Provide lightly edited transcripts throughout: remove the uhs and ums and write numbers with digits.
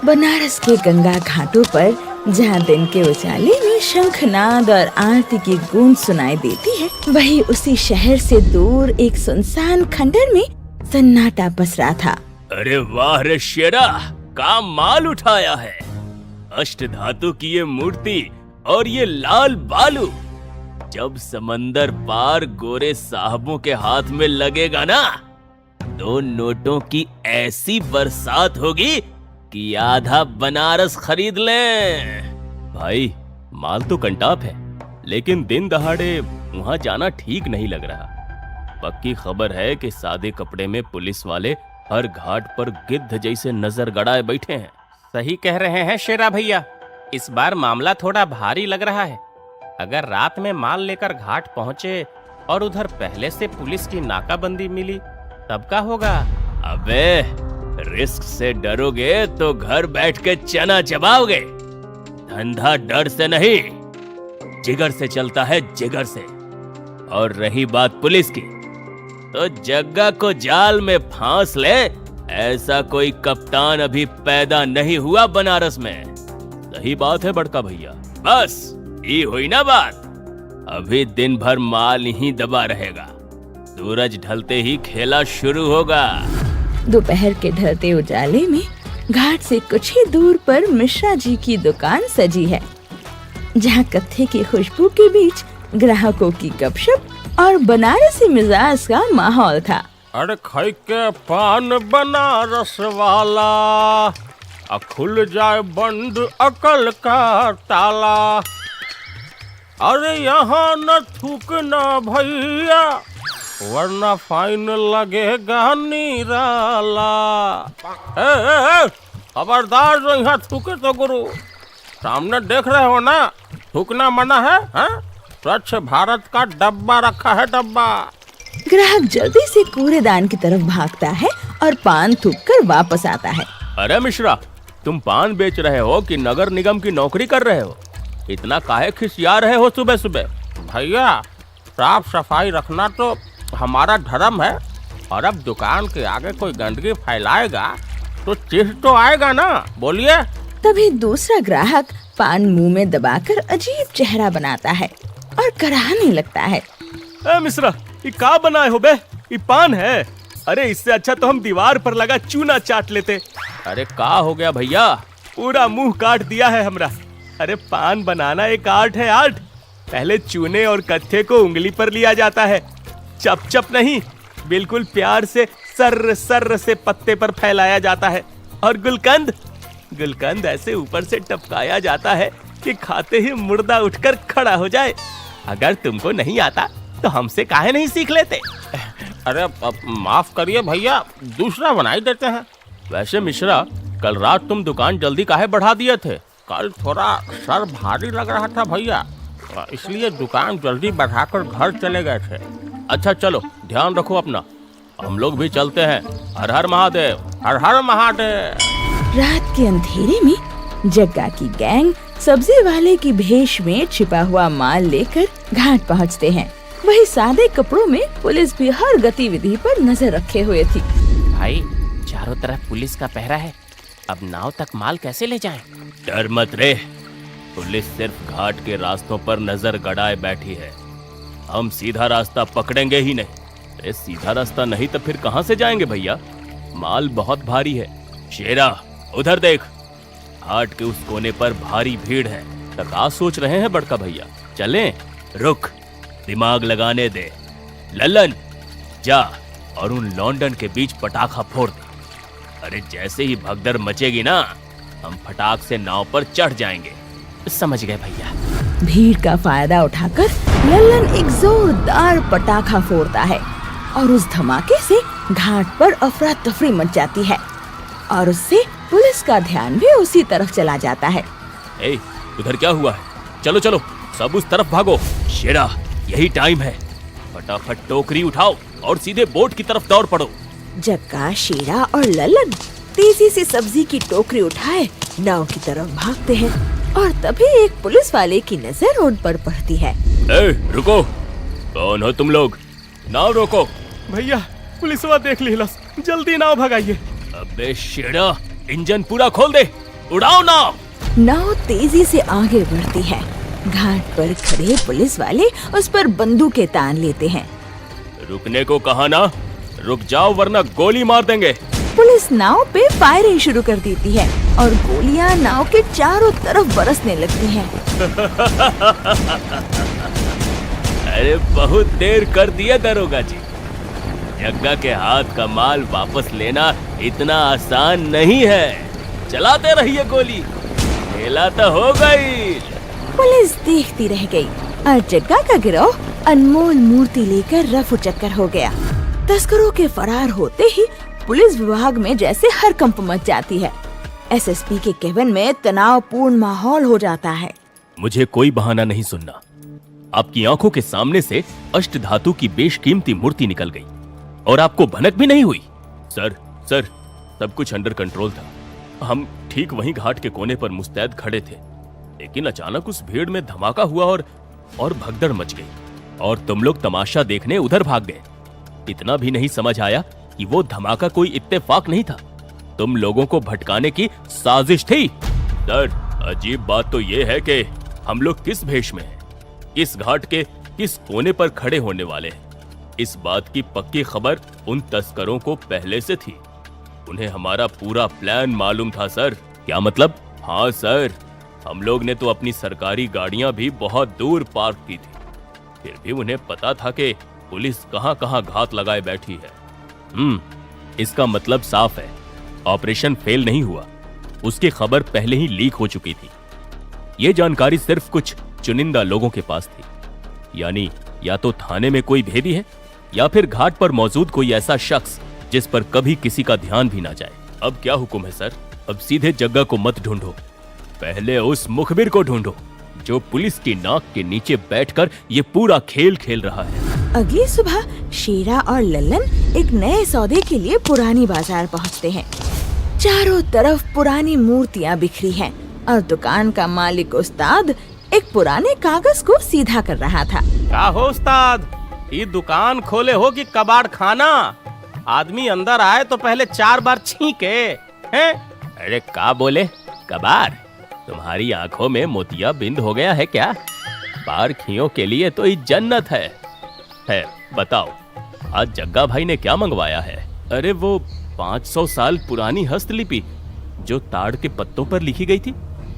बनारस के गंगा घाटों पर जहाँ दिन के उजाले में शंखनाद और आरती की गूंज सुनाई देती है, वही उसी शहर से दूर एक सुनसान खंडर में सन्नाटा पसरा था। अरे वाह रे शेरा, काम माल उठाया है। अष्ट धातु की ये मूर्ति और ये लाल बालू जब समंदर पार गोरे साहबों के हाथ में लगेगा ना, तो नोटों की ऐसी बरसात होगी कि आधा बनारस खरीद लें। भाई, माल तो कंटाप है, लेकिन दिन दहाड़े वहां जाना ठीक नहीं लग रहा। पक्की खबर है कि सादे कपड़े में पुलिस वाले हर घाट पर गिद्ध जैसे नजर गड़ाए बैठे हैं। सही कह रहे हैं शेरा भैया, इस बार मामला थोड़ा भारी लग रहा है। अगर रात में माल लेकर घाट पहुंचे और उधर पहले से पुलिस की नाकाबंदी मिली, तब क्या होगा? अबे, रिस्क से डरोगे तो घर बैठ के चना चबाओगे। धंधा डर से नहीं, जिगर से चलता है, जिगर से। और रही बात पुलिस की, तो जग्गा को जाल में फांस ले, ऐसा कोई कप्तान अभी पैदा नहीं हुआ बनारस में। सही बात है बड़का भैया, बस ये हुई ना बात। अभी दिन भर माल ही दबा रहेगा, सूरज ढलते ही खेला शुरू होगा। दोपहर के ढलते उजाले में घाट से कुछ ही दूर पर मिश्रा जी की दुकान सजी है, जहाँ कत्थे की खुशबू के बीच ग्राहकों की गपशप और बनारसी मिजाज का माहौल था। अरे खाई के पान बनारस वाला, खुल जाए बंद अकल का ताला। अरे यहाँ न थूकना भैया, वरना फाइन लगेगा निराला। खबरदार जो यहाँ थूके तो गुरु, सामने देख रहे हो ना, थूकना मना है, स्वच्छ भारत का डब्बा रखा है, डब्बा। ग्राहक जल्दी से कूड़ेदान की तरफ भागता है और पान थूक कर वापस आता है। अरे मिश्रा, तुम पान बेच रहे हो कि नगर निगम की नौकरी कर रहे हो? इतना काहे खिसिया रहे हो सुबह सुबह? भैया, साफ सफाई रखना तो हमारा धर्म है, और अब दुकान के आगे कोई गंदगी फैलाएगा तो चिढ़ तो आएगा ना, बोलिए। तभी दूसरा ग्राहक पान मुंह में दबाकर अजीब चेहरा बनाता है और कराहने लगता है। मिश्रा, ये का बनाए हो बे? ये पान है? अरे इससे अच्छा तो हम दीवार पर लगा चूना चाट लेते। अरे का हो गया भैया, पूरा मुंह काट दिया है हमरा। अरे पान बनाना एक आर्ट है, आर्ट। पहले चूने और कत्थे को उंगली पर लिया जाता है, चप चप नहीं, बिल्कुल प्यार से सर्र सर्र से पत्ते पर फैलाया जाता है। और गुलकंद ऐसे ऊपर से टपकाया जाता है कि खाते ही मुर्दा उठकर खड़ा हो जाए। अगर तुमको नहीं आता तो हमसे काहे नहीं सीख लेते? अरे माफ करिए भैया, दूसरा बनाई देते हैं। वैसे मिश्रा, कल रात तुम दुकान जल्दी काहे बढ़ा दिए थे? कल थोड़ा सर भारी लग रहा था भैया, इसलिए दुकान जल्दी बढ़ाकर घर चले गए थे। अच्छा चलो, ध्यान रखो अपना, हम लोग भी चलते हैं। हर हर महादेव। हर हर महादेव। रात के अंधेरे में जग्गा की गैंग सब्जी वाले की भेष में छिपा हुआ माल लेकर घाट पहुंचते हैं। वही सादे कपड़ों में पुलिस भी हर गतिविधि पर नजर रखे हुए थी। भाई, चारों तरफ पुलिस का पहरा है, अब नाव तक माल कैसे ले जाएं? डर मत रे, पुलिस सिर्फ घाट के रास्तों पर नजर गड़ाए बैठी है, हम सीधा रास्ता पकड़ेंगे ही नहीं। अरे सीधा रास्ता नहीं तो फिर कहाँ से जाएंगे भैया? माल बहुत भारी है। शेरा, उधर देख, घाट के उस कोने पर भारी भीड़ है। क्या सोच रहे हैं बड़का भैया? चलें? रुक, दिमाग लगाने दे। लल्लन, जा और उन लॉन्डन के बीच पटाखा फोड़ दे। अरे जैसे ही भगदड़ मचेगी ना, हम फटाक से नाव पर चढ़ जाएंगे। समझ गए भैया। भीड़ का फायदा उठाकर लल्लन एक जोरदार पटाखा फोड़ता है और उस धमाके से घाट पर अफरा तफरी मच जाती है और उससे पुलिस का ध्यान भी उसी तरफ चला जाता है। ए, उधर क्या हुआ है? चलो चलो, सब उस तरफ भागो। शेरा, यही टाइम है, फटाफट टोकरी उठाओ और सीधे बोट की तरफ दौड़ पड़ो। जग्गा, शेरा और लल्लन तेजी से सब्जी की टोकरी उठाए नाव की तरफ भागते हैं और तभी एक पुलिस वाले की नजर उन पर पड़ती है। रुको, कौन हो तुम लोग? नाव रोको। भैया, पुलिस वाला देख ली, जल्दी नाव भगाइए। अबे शेरा, इंजन पूरा खोल दे। उड़ाओ नाव। नाव तेजी से आगे बढ़ती है। घाट पर खड़े पुलिस वाले उस पर बंदूकें तान लेते हैं। रुकने को कहा ना, रुक जाओ वरना गोली मार देंगे। पुलिस नाव पे फायरिंग शुरू कर देती है और गोलियां नाव के चारों तरफ बरसने लगती हैं। अरे बहुत देर कर दिया दरोगा जी। जग्गा के हाथ का माल वापस लेना इतना आसान नहीं है। चलाते रहिए गोली, खेला तो हो गई। पुलिस देखती रह गई और जग्गा का गिरोह अनमोल मूर्ति लेकर रफू चक्कर हो गया। तस्करों के फरार होते ही पुलिस विभाग में जैसे हड़कंप मच जाती है। एसएसपी के केबिन में तनावपूर्ण माहौल हो जाता है। मुझे कोई बहाना नहीं सुनना। आपकी आंखों के सामने से अष्टधातु की बेशकीमती मूर्ति निकल गई और आपको भनक भी नहीं हुई। सर सब कुछ अंडर कंट्रोल था। हम ठीक वहीं घाट के कोने पर मुस्तैद खड़े थे, लेकिन अचानक उस भीड़ में धमाका हुआ और भगदड़ मच गई और तुम लोग तमाशा देखने उधर भाग गए। इतना भी नहीं समझ आया कि वो धमाका कोई इत्तेफाक नहीं था, तुम लोगों को भटकाने की साजिश थी। सर, अजीब बात तो ये है कि हम लोग किस भेष में हैं, किस घाट के किस कोने पर खड़े होने वाले हैं, इस बात की पक्की खबर उन तस्करों को पहले से थी। उन्हें हमारा पूरा प्लान मालूम था सर। क्या मतलब? हाँ सर, हम लोग ने तो अपनी सरकारी गाड़ियां भी बहुत दूर पार्क की थी, फिर भी उन्हें पता था कि पुलिस कहां कहां घात लगाए बैठी है। इसका मतलब साफ है, ऑपरेशन फेल नहीं हुआ, उसकी खबर पहले ही लीक हो चुकी थी। ये जानकारी सिर्फ कुछ चुनिंदा लोगों के पास थी, यानी या तो थाने में कोई भेदी है या फिर घाट पर मौजूद कोई ऐसा शख्स जिस पर कभी किसी का ध्यान भी ना जाए। अब क्या हुक्म है सर? अब सीधे जग्गा को मत ढूंढो, पहले उस मुखबिर को ढूंढो जो पुलिस की नाक के नीचे बैठकर ये पूरा खेल खेल रहा है। अगली सुबह शेरा और लल्लन एक नए सौदे के लिए पुरानी बाजार पहुंचते हैं। चारों तरफ पुरानी मूर्तियां बिखरी हैं और दुकान का मालिक उस्ताद एक पुराने कागज को सीधा कर रहा था। क्या हो उस्ताद, ये दुकान खोले हो कि कबाड़ खाना? आदमी अंदर आए तो पहले 4 बार छींके हैं? अरे क्या बोले? कबाड़? तुम्हारी आंखों में मोतिया बिंद हो गया है क्या? पारखियों के लिए तो ये जन्नत है। बताओ, आज जग्गा भाई ने क्या मंगवाया है? अरे वो 500 साल पुरानी हस्तलिपि जो ताड़ के पत्तों पर लिखी गई थी,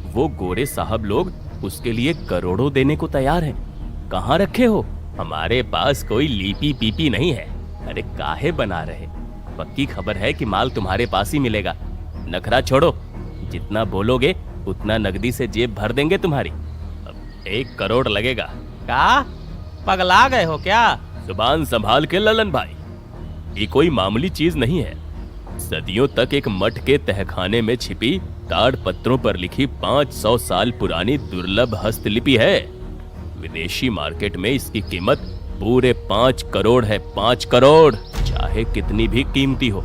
वो गोरे साहब लोग उसके लिए करोड़ों देने को तैयार हैं। कहाँ रखे हो? हमारे पास कोई लिपि पीपी नहीं है। अरे काहे बना रहे? पक्की खबर है कि माल तुम्हारे पास ही मिलेगा। नखरा छोड़ो, जितना बोलोगे उतना नगदी से जेब भर देंगे तुम्हारी। अब 1 करोड़ लगेगा। क्या पगला गए हो क्या? जुबान संभाल के ललन भाई, ये कोई मामूली चीज नहीं है। सदियों तक एक मठ के तहखाने में छिपी ताड़ पत्रों पर लिखी 500 साल पुरानी दुर्लभ हस्तलिपि है। विदेशी मार्केट में इसकी कीमत पूरे 5 करोड़ है। 5 करोड़, चाहे कितनी भी कीमती हो,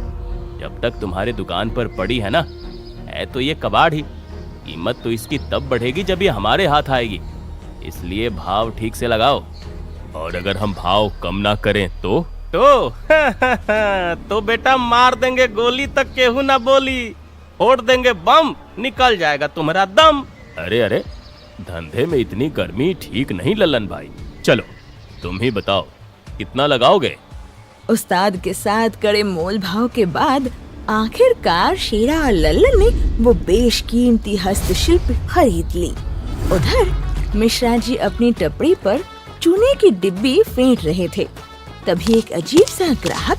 जब तक तुम्हारे दुकान पर पड़ी है ना, है तो ये कबाड़ ही। कीमत तो इसकी तब बढ़ेगी जब ये हमारे हाथ आएगी, इसलिए भाव ठीक से लगाओ। और अगर हम भाव कम ना करें तो तो बेटा मार देंगे गोली तक केहू ना बोली, फोड़ देंगे बम, निकल जाएगा तुम्हारा दम। अरे धंधे में इतनी गर्मी ठीक नहीं ललन भाई। चलो तुम ही बताओ, कितना लगाओगे? उस्ताद के साथ कड़े मोल भाव के बाद आखिरकार शेरा और लल्लन ने वो बेशकीमती हस्तशिल्प खरीद ली। उधर मिश्रा जी अपनी टपड़ी पर चूने की डिब्बी फेंट रहे थे। तभी एक अजीब सा ग्राहक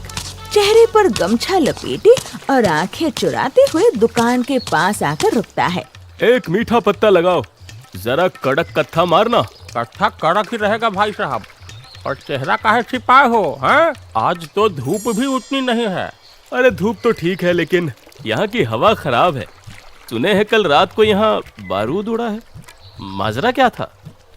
चेहरे पर गमछा लपेटे और आंखें चुराते हुए दुकान के पास आकर रुकता है। एक मीठा पत्ता लगाओ, जरा कड़क कत्था मारना। कट्ठा कड़क ही रहेगा भाई साहब। और चेहरा काहे छिपाए हो हैं? आज तो धूप भी उतनी नहीं है। अरे धूप तो ठीक है, लेकिन यहाँ की हवा खराब है। सुने हैं कल रात को यहाँ बारूद उड़ा है। माजरा क्या था?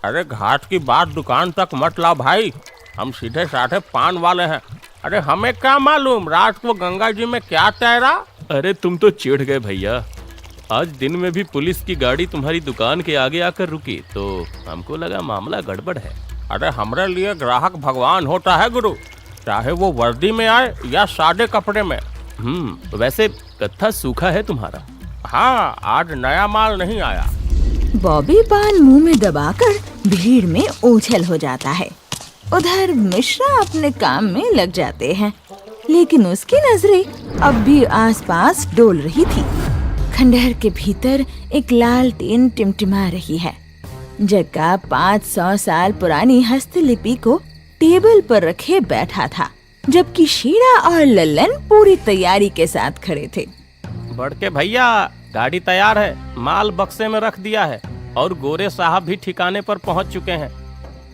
अरे घाट की बात दुकान तक मत लाओ भाई, हम सीधे साधे पान वाले हैं। अरे हमें क्या मालूम रात को गंगा जी में क्या तैरा। अरे तुम तो चिढ़ गए भैया। आज दिन में भी पुलिस की गाड़ी तुम्हारी दुकान के आगे आकर रुकी तो हमको लगा मामला गड़बड़ है। अरे हमारे लिए ग्राहक भगवान होता है गुरु, चाहे वो वर्दी में आए या सादे कपड़े में। वैसे कत्था सूखा है तुम्हारा, हाँ, आज नया माल नहीं आया। बॉबी पान मुंह में दबाकर भीड़ में उछल हो जाता है। उधर मिश्रा अपने काम में लग जाते हैं, लेकिन उसकी नजरें अब भी आसपास डोल रही थी। खंडहर के भीतर एक लालटेन टिमटिमा रही है। जग्गा 500 साल पुरानी हस्तलिपि को टेबल पर रखे बैठा था, जबकि शीरा और लल्लन पूरी तैयारी के साथ खड़े थे। बड़के भैया, गाड़ी तैयार है, माल बक्से में रख दिया है और गोरे साहब भी ठिकाने पर पहुंच चुके हैं।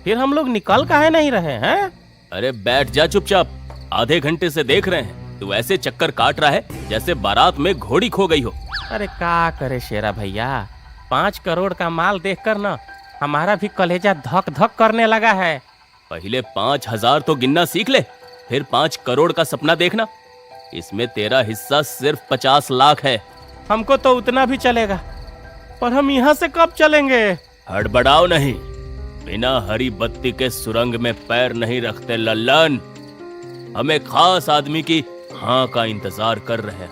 फिर हम लोग निकल काहे नहीं रहे हैं? अरे बैठ जा चुपचाप, आधे घंटे से देख रहे हैं तू ऐसे चक्कर काट रहा है जैसे बारात में घोड़ी खो गई हो। अरे क्या करे शेरा भैया, 5 करोड़ का माल देखकर ना हमारा भी कलेजा धक धक करने लगा है। पहले 5,000 तो गिनना सीख ले, फिर 5 करोड़ का सपना देखना। इसमें तेरा हिस्सा सिर्फ 50 लाख है। हमको तो उतना भी चलेगा, पर हम यहाँ से कब चलेंगे? हड़बड़ाओ नहीं, बिना हरी बत्ती के सुरंग में पैर नहीं रखते लल्लन। हम एक खास आदमी की हाँ का इंतजार कर रहे हैं,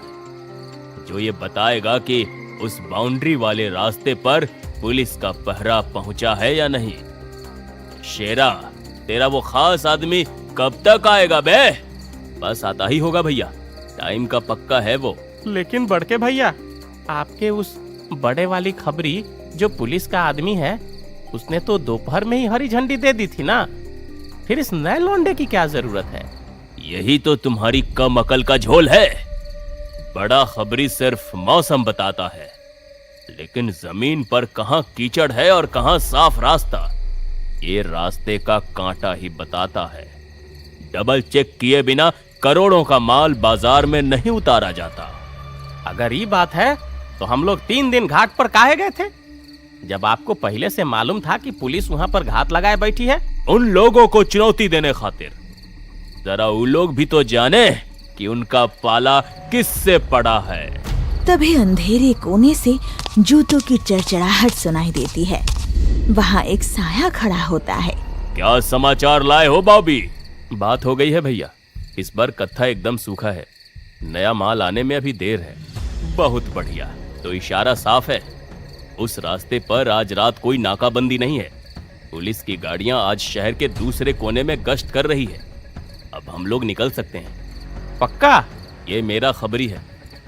जो ये बताएगा कि उस बाउंड्री वाले रास्ते पर पुलिस का पहरा पहुंचा है या नहीं। शेरा, तेरा वो खास आदमी कब तक आएगा बे? बस आता ही होगा भैया, टाइम का पक्का है वो। लेकिन बड़के भैया, आपके उस बड़े वाली खबरी जो पुलिस का आदमी है, उसने तो दोपहर में ही हरी झंडी दे दी थी ना। फिर इस नए लौंडे की क्या जरूरत है? यही तो तुम्हारी कम अकल का झोल है। बड़ा खबरी सिर्फ मौसम बताता है, लेकिन जमीन पर कहां कीचड़ है और कहां साफ रास्ता, ये रास्ते का कांटा ही बताता है। डबल चेक किए बिना करोड़ों का माल बाजार में नहीं उतारा जाता। अगर ये बात है तो हम लोग 3 दिन घाट पर काहे गए थे, जब आपको पहले से मालूम था कि पुलिस वहां पर घात लगाए बैठी है? उन लोगों को चुनौती देने खातिर। जरा वो लोग भी तो जाने कि उनका पाला किससे पड़ा है। तभी अंधेरे कोने से जूतों की चरचराहट सुनाई देती है। वहाँ एक साया खड़ा होता है। क्या समाचार लाए हो बॉबी? बात हो गई है भैया, इस बार कत्था एकदम सूखा है, नया माल आने में अभी देर है। बहुत बढ़िया, तो इशारा साफ है। उस रास्ते पर आज रात कोई नाकाबंदी नहीं है। पुलिस की गाड़ियां आज शहर के दूसरे कोने में गश्त कर रही है। अब हम लोग निकल सकते हैं। पक्का? ये मेरा खबरी है,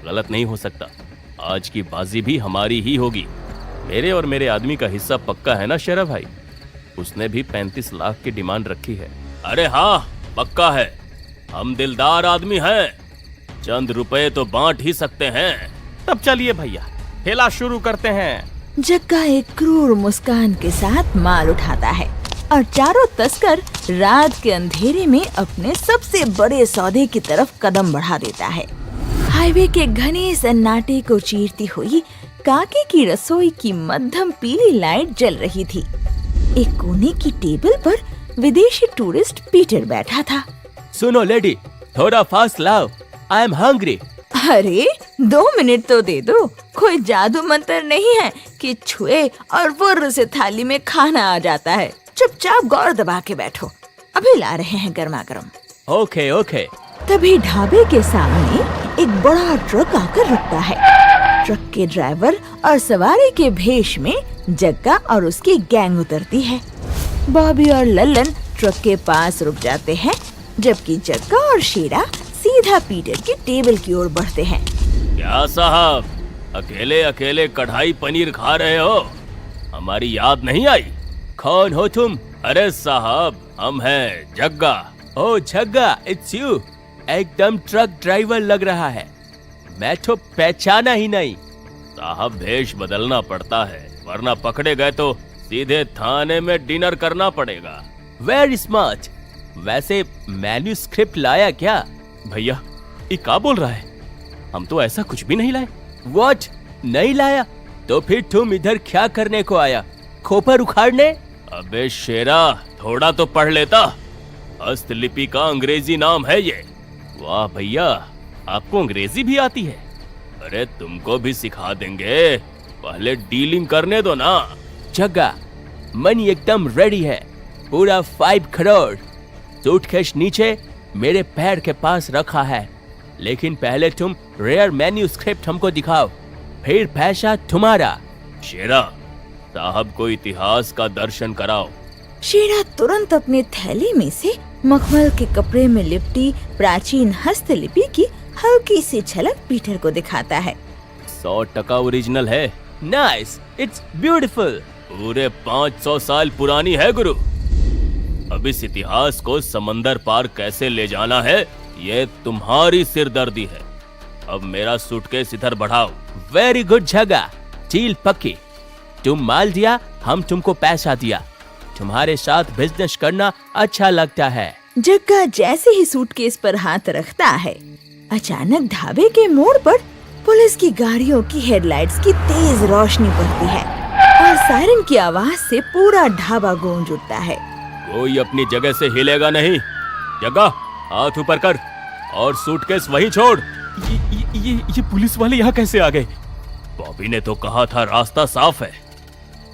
गलत नहीं हो सकता। आज की बाजी भी हमारी ही होगी। मेरे और मेरे आदमी का हिस्सा पक्का है ना शेरा भाई? उसने भी 35 लाख की डिमांड रखी है। अरे हाँ, पक्का है। हम दिलदार आदमी हैं, चंद रुपए तो बांट ही सकते हैं। तब चलिए भैया, ठेला शुरू करते हैं। जग्गा एक क्रूर मुस्कान के साथ माल उठाता है और चारों तस्कर रात के अंधेरे में अपने सबसे बड़े सौदे की तरफ कदम बढ़ा देता है। हाईवे के घने सन्नाटे को चीरती हुई काके की रसोई की मध्यम पीली लाइट जल रही थी। एक कोने की टेबल पर विदेशी टूरिस्ट पीटर बैठा था। सुनो लेडी, थोड़ा फास्ट लाओ, आई एम हंग्री। अरे 2 मिनट तो दे दो, कोई जादू मंत्र नहीं है कि छुए और फुर्र से थाली में खाना आ जाता है। चुपचाप गौर दबा के बैठो, अभी ला रहे हैं गर्मा गर्म। Okay okay. तभी ढाबे के सामने एक बड़ा ट्रक आकर रुकता है। ट्रक के ड्राइवर और सवारी के भेष में जग्गा और उसकी गैंग उतरती है। बॉबी और लल्लन ट्रक के पास रुक जाते हैं, जबकि जग्गा और शीरा सीधा पीटर की टेबल की ओर बढ़ते हैं। क्या साहब, अकेले अकेले कढ़ाई पनीर खा रहे हो? हमारी याद नहीं आई? कौन हो तुम? अरे साहब, हम हैं जग्गा। ओ जग्गा, इट्स यू। एकदम ट्रक ड्राइवर लग रहा है, मैं तो पहचाना ही नहीं। साहब, भेष बदलना पड़ता है, वरना पकड़े गए तो सीधे थाने में डिनर करना पड़ेगा। Very smart. वैसे मैन्यूस्क्रिप्ट लाया क्या? भैया, ये क्या बोल रहा है? हम तो ऐसा कुछ भी नहीं लाए। व्हाट? नहीं लाया? तो फिर तुम इधर क्या करने को आया? खोपर उखाड़ने? अबे शेरा, थोड़ा तो पढ़ लेता। हस्तलिपि का अंग्रेजी नाम है ये। वाह भैया, आपको अंग्रेजी भी आती है? अरे तुमको भी सिखा देंगे, पहले डीलिंग करने दो ना। जग्गा, मनी एकदम रेडी है, पूरा 5 करोड़। सूटकेस नीचे मेरे पैर के पास रखा है, लेकिन पहले तुम रेयर मैन्यूस्क्रिप्ट हमको दिखाओ, फिर पैसा तुम्हारा। शेरा, साहब को इतिहास का दर्शन कराओ। शेरा तुरंत अपनी थैली में से मखमल के कपड़े में लिपटी प्राचीन हस्तलिपि की हल्की सी झलक पीटर को दिखाता है। 100% ओरिजिनल है। Nice, it's beautiful. पूरे 500 साल पुरानी है गुरु। अब इस इतिहास को समंदर पार कैसे ले जाना है, ये तुम्हारी सिरदर्दी है। अब मेरा सूटकेस इधर बढ़ाओ। वेरी गुड जगह, डील पक्की। तुम माल दिया, हम तुमको पैसा दिया। तुम्हारे साथ बिजनेस करना अच्छा लगता है। जग्गा जैसे ही सूटकेस पर हाथ रखता है, अचानक ढाबे के मोड़ पर पुलिस की गाड़ियों की हेडलाइट्स की तेज रोशनी पड़ती है और सायरन की आवाज से पूरा ढाबा गूंज उठता है। कोई अपनी जगह से हिलेगा नहीं। जगह, हाथ ऊपर कर और सूटकेस वहीं छोड़। ये पुलिस वाले यहाँ कैसे आ गए? बॉबी ने तो कहा था रास्ता साफ है।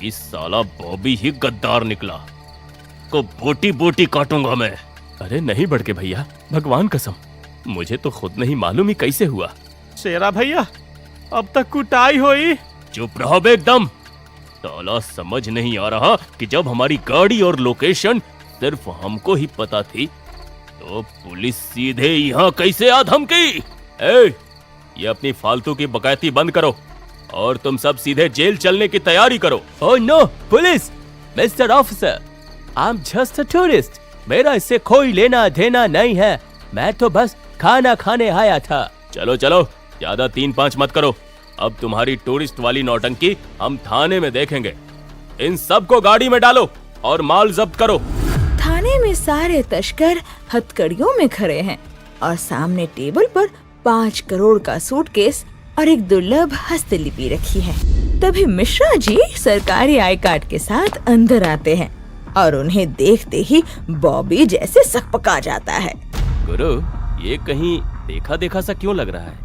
इस साला बॉबी ही गद्दार निकला। को बोटी बोटी काटूंगा मैं। अरे नहीं बड़के भैया, भगवान कसम, मुझे तो खुद नहीं मालूम ही कैसे हुआ। शेरा भैया, अब तक कुटाई हुई। चुप रहो बे एकदम। साला समझ नहीं आ रहा कि जब हमारी गाड़ी और लोकेशन सिर्फ हमको ही पता थी, तो पुलिस सीधे यहाँ कैसे आ धमकी? ये अपनी फालतू की बकैती बंद करो और तुम सब सीधे जेल चलने की तैयारी करो। Oh no police, mister officer, I am just a tourist. मेरा इससे कोई लेना देना नहीं है। मैं तो बस खाना खाने आया था। चलो चलो, ज्यादा 3-5 मत करो। अब तुम्हारी टूरिस्ट वाली नौटंकी हम थाने में देखेंगे। इन सबको गाड़ी में डालो और माल जब्त करो। थाने में सारे तस्कर हथकड़ियों में खड़े हैं और सामने टेबल पर 5 करोड़ का सूटकेस और एक दुर्लभ हस्तलिपि रखी है। तभी मिश्रा जी सरकारी आई कार्ड के साथ अंदर आते हैं और उन्हें देखते ही बॉबी जैसे सकपका जाता है। गुरु, ये कहीं देखा देखा सा क्यों लग रहा है?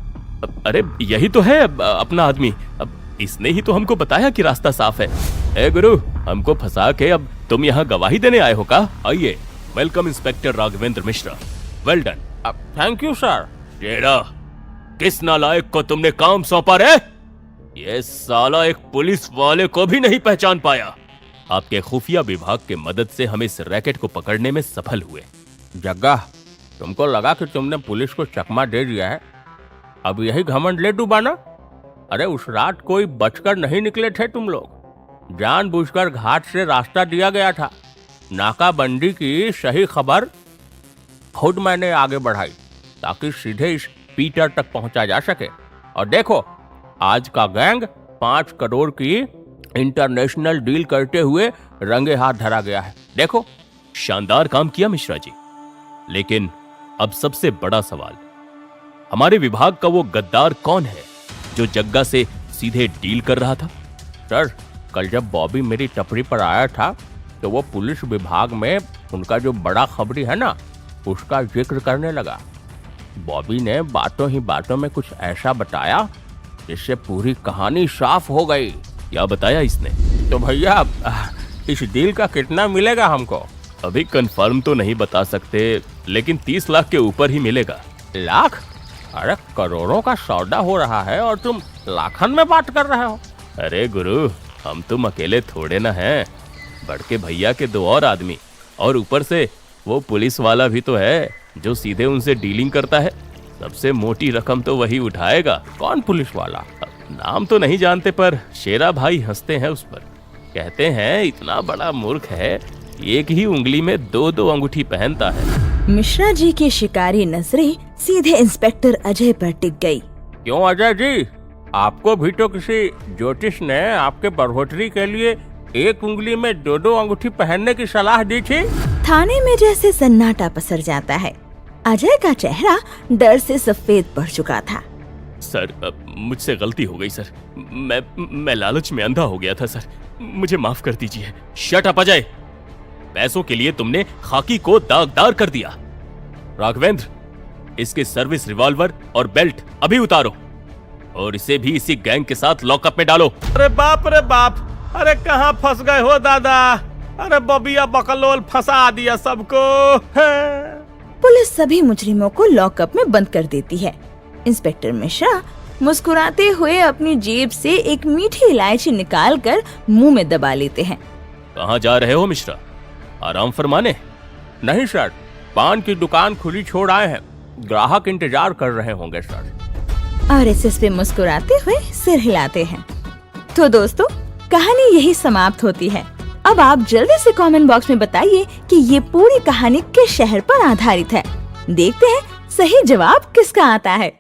अरे यही तो है अपना आदमी। अब इसने ही तो हमको बताया कि रास्ता साफ है। ए गुरु, हमको फंसा के अब तुम यहाँ गवाही देने आए हो का? आइए, welcome inspector Raghavendra Mishra. Well done. Thank you sir. Shera, किस नालायक को तुमने काम सौंपा रे? ये साला एक पुलिस वाले को भी नहीं पहचान पाया। आपके खुफिया विभाग के मदद से हम इस रैकेट को पकड़ने में सफल हुए। जग्गा, तुमको लगा कि तुमने पुलिस को चकमा दे दिया है, अब यही घमंड ले डूबाना? अरे उस रात कोई बचकर नहीं निकले थे तुम लोग। जानबूझकर घाट से रास्ता दिया गया था। नाकाबंदी की सही खबर खुद मैंने आगे बढ़ाई ताकि सीधे इस पीटर तक पहुंचा जा सके। और देखो, आज का गैंग 5 करोड़ की इंटरनेशनल डील करते हुए रंगे हाथ धरा गया है। देखो, शानदार काम किया मिश्रा जी। लेकिन अब सबसे बड़ा सवाल, हमारे विभाग का वो गद्दार कौन है जो जग्गा से सीधे डील कर रहा था? सर, कल जब बॉबी मेरी टपरी पर आया था तो वो पुलिस विभाग में उनका जो बड़ा खबरी है ना, उसका जिक्र करने लगा। बॉबी ने बातों ही बातों में कुछ ऐसा बताया जिससे पूरी कहानी साफ हो गई। क्या बताया इसने? तो भैया, इस डील का कितना मिलेगा हमको? अभी कंफर्म तो नहीं बता सकते, लेकिन 30 लाख के ऊपर ही मिलेगा। लाख? अरे करोड़ों का सौदा हो रहा है और तुम लाखन में बात कर रहे हो। अरे गुरु, हम तुम अकेले थोड़े ना हैं। बड़के भैया के 2 और आदमी, और ऊपर से वो पुलिस वाला भी तो है जो सीधे उनसे डीलिंग करता है। सबसे मोटी रकम तो वही उठाएगा। कौन पुलिस वाला? नाम तो नहीं जानते, पर शेरा भाई हंसते हैं उस पर। कहते हैं इतना बड़ा मूर्ख है, एक ही उंगली में 2-2 अंगूठी पहनता है। मिश्रा जी की शिकारी नजरें सीधे इंस्पेक्टर अजय पर टिक गई। क्यों अजय जी, आपको भी तो किसी ज्योतिष ने आपके बढ़ोतरी के लिए एक उंगली में 2-2 अंगूठी पहनने की सलाह दी थी? थाने में जैसे सन्नाटा पसर जाता है। अजय का चेहरा डर से सफेद पड़ चुका था। सर, मुझसे गलती हो गई सर। मैं लालच में अंधा हो गया था सर, मुझे माफ कर दीजिए। शट अप अजय, पैसों के लिए तुमने खाकी को दागदार कर दिया। राघवेंद्र, इसके सर्विस रिवॉल्वर और बेल्ट अभी उतारो और इसे भी इसी गैंग के साथ लॉकअप में डालो। अरे बाप रे बाप, अरे कहाँ फंस गए हो दादा? अरे बबिया बकलोल फंसा दिया सबको। पुलिस सभी मुजरिमों को लॉकअप में बंद कर देती है। इंस्पेक्टर मिश्रा मुस्कुराते हुए अपनी जेब से एक मीठी इलायची निकालकर मुंह में दबा लेते हैं। कहाँ जा रहे हो मिश्रा? आराम फरमाने? नहीं सर, पान की दुकान खुली छोड़ आए हैं, ग्राहक इंतजार कर रहे होंगे सर। और इस पे मुस्कुराते हुए सिर हिलाते हैं। तो दोस्तों, कहानी यही समाप्त होती है। अब आप जल्दी से कमेंट बॉक्स में बताइए कि ये पूरी कहानी किस शहर पर आधारित है। देखते हैं सही जवाब किसका आता है।